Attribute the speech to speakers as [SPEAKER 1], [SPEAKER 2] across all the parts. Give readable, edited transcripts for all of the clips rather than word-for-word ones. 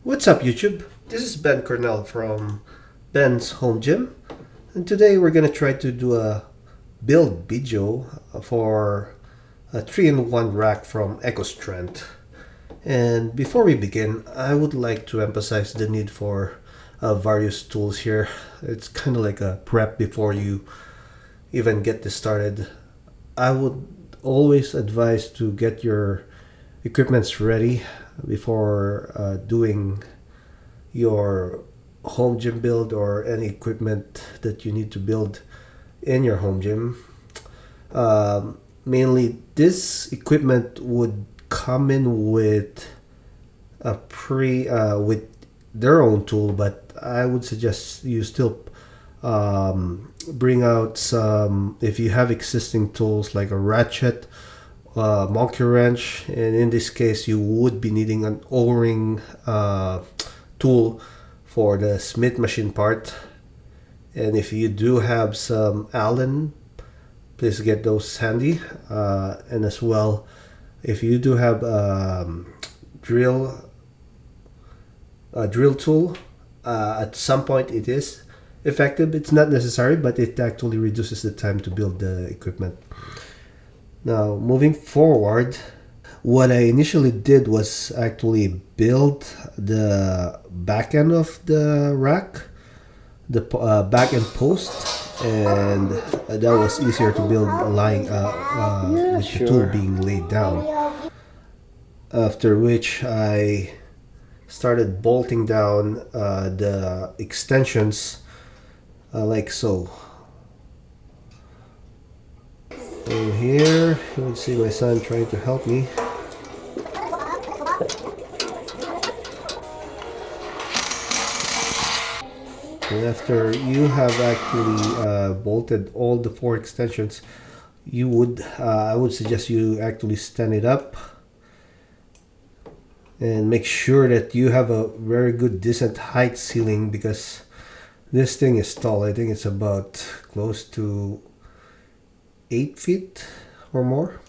[SPEAKER 1] What's up, YouTube? This is Ben Cornell from Ben's Home Gym, and today we're gonna try to do a build video for a 3-in-1 rack from EcoStrength. And before we begin, I would like to emphasize the need for various tools here. It's kind of like a prep before you even get this started. I would always advise to get your equipments ready before doing your home gym build or any equipment that you need to build in your home gym. Mainly, this equipment would come in with a with their own tool, but I would suggest you still bring out some if you have existing tools like a ratchet, monkey wrench, and in this case you would be needing an O-ring tool for the Smith machine part. And if you do have some Allen, please get those handy. And as well, if you do have a drill tool, at some point it is effective. It's not necessary, but it actually reduces the time to build the equipment. Now, moving forward, what I initially did was actually build the back end of the rack, the back end post, and that was easier to build lying with the tool being laid down. After which I started bolting down the extensions like so. And here you would see my son trying to help me. And after you have actually bolted all the 4 extensions, you would I would suggest you actually stand it up and make sure that you have a very good decent height ceiling, because this thing is tall. I think it's about close to 8 feet or more.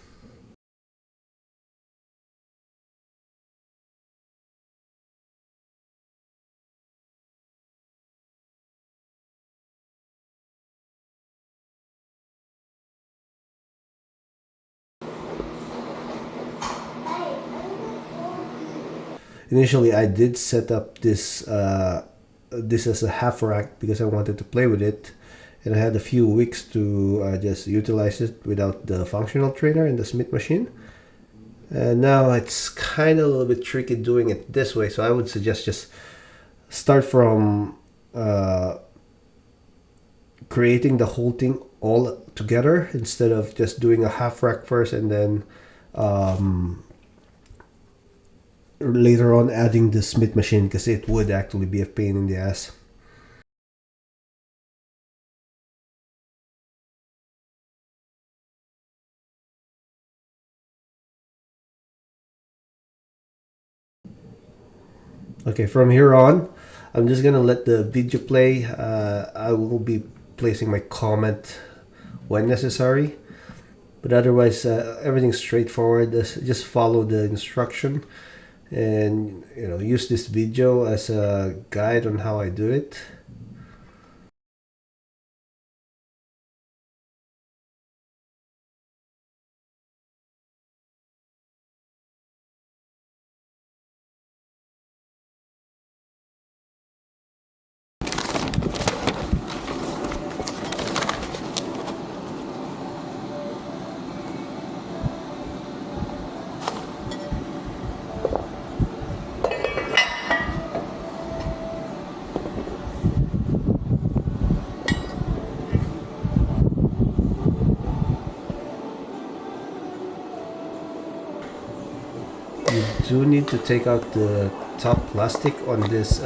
[SPEAKER 1] Initially, I did set up this as a half rack because I wanted to play with it, and I had a few weeks to just utilize it without the functional trainer and the Smith machine. And now it's kind of a little bit tricky doing it this way, so I would suggest just start from creating the whole thing all together instead of just doing a half rack first and then later on adding the Smith machine, because it would actually be a pain in the ass. Okay, from here on, I'm just gonna let the video play. I will be placing my comment when necessary, but otherwise everything's straightforward. Just follow the instruction and use this video as a guide on how I do it. You do need to take out the top plastic on this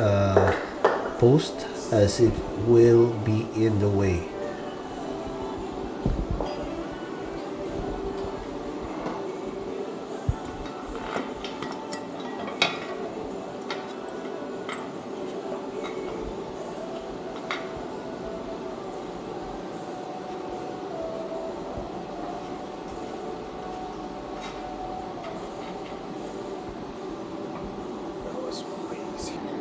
[SPEAKER 1] post, as it will be in the way.
[SPEAKER 2] That was way easier.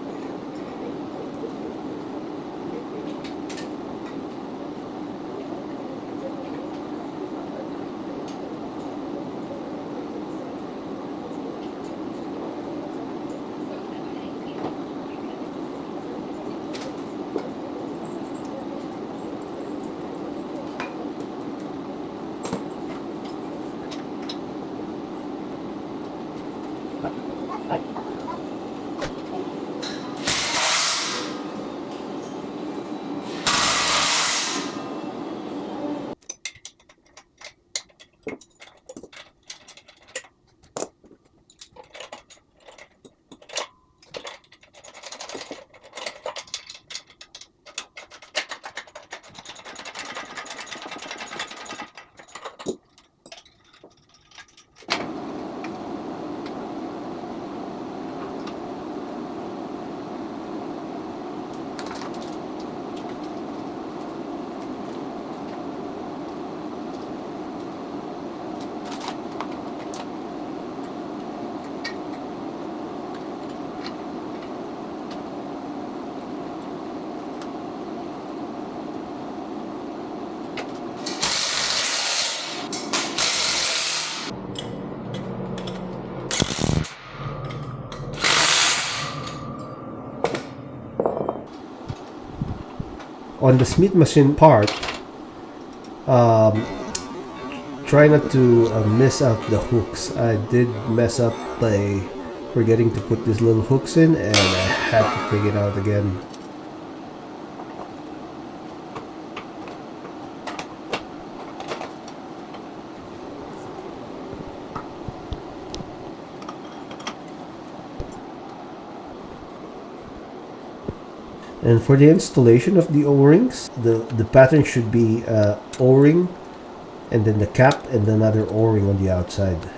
[SPEAKER 1] on the Smith machine part, um, try not to miss out the hooks. I did mess up by forgetting to put these little hooks in, and I had to take it out again. And for the installation of the O-rings, the pattern should be O-ring, and then the cap, and another O-ring on the outside.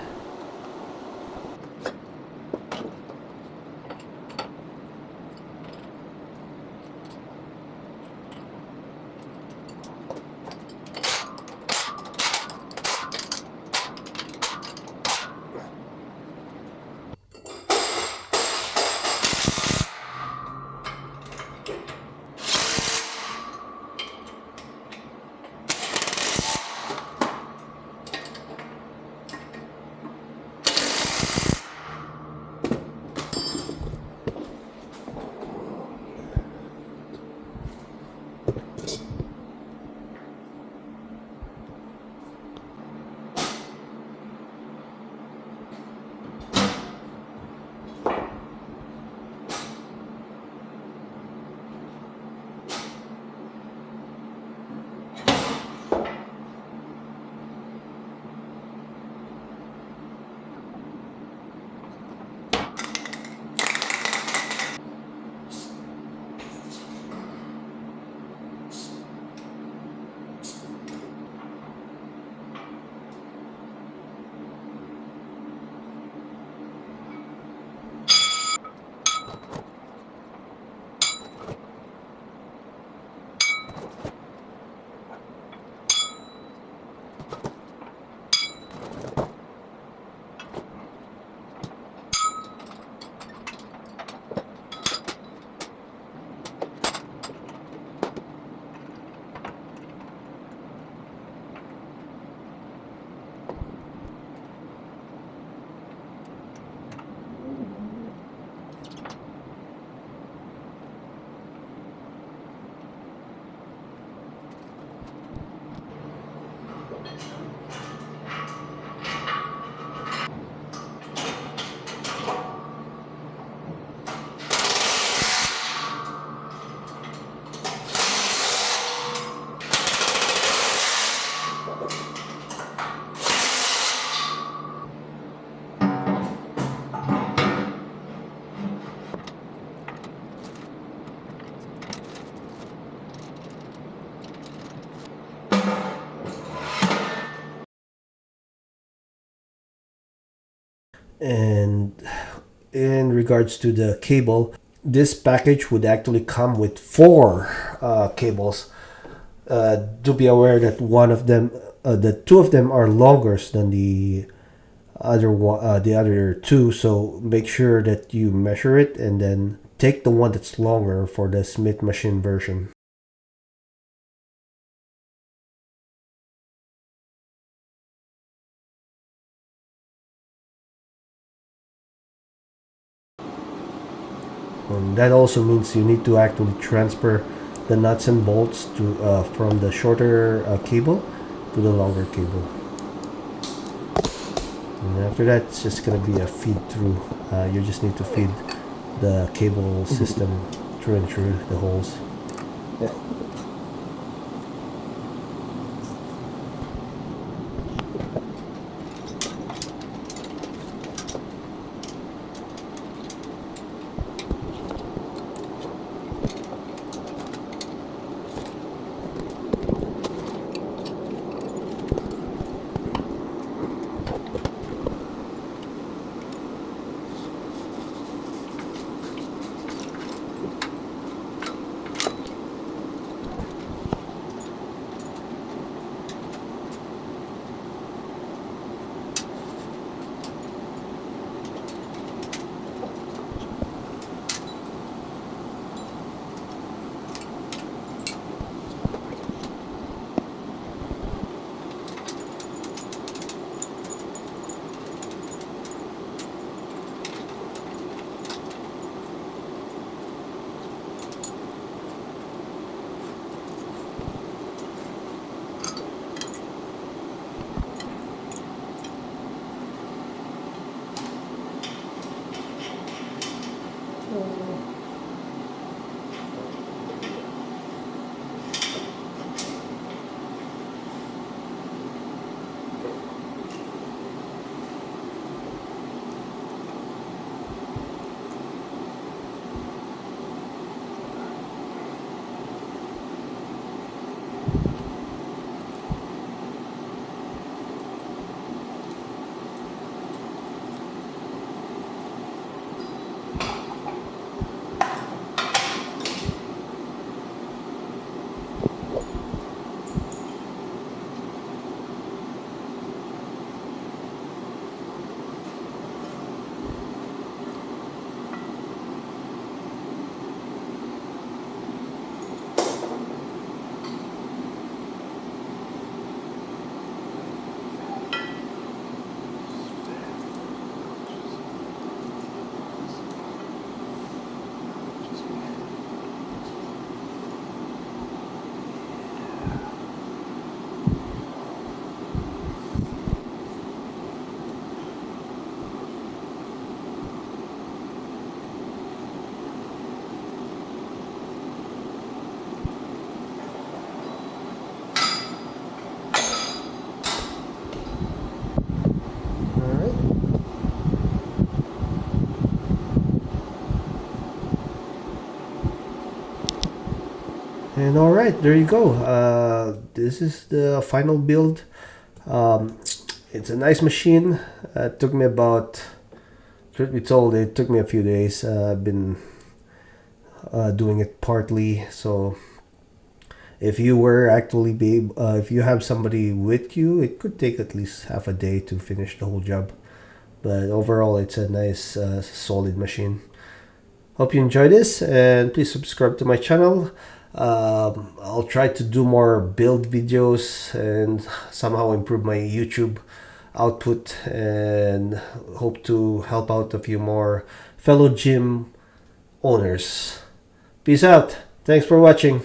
[SPEAKER 1] And in regards to the cable, this package would actually come with four cables. Do be aware that the two of them are longer than the other two. So make sure that you measure it and then take the one that's longer for the Smith machine version. And that also means you need to actually transfer the nuts and bolts to from the shorter cable to the longer cable. And after that, it's just gonna be a feed through. You just need to feed the cable system through and through the holes.
[SPEAKER 2] Yeah.
[SPEAKER 1] And all right, there you go. This is the final build. Um, it's a nice machine. It took me about, truth be told, it took me a few days. I've been doing it partly. So if you were actually if you have somebody with you, it could take at least half a day to finish the whole job. But overall, it's a nice, solid machine. Hope you enjoy this, and please subscribe to my channel. I'll try to do more build videos and somehow improve my YouTube output, and hope to help out a few more fellow gym owners. Peace out. Thanks for watching.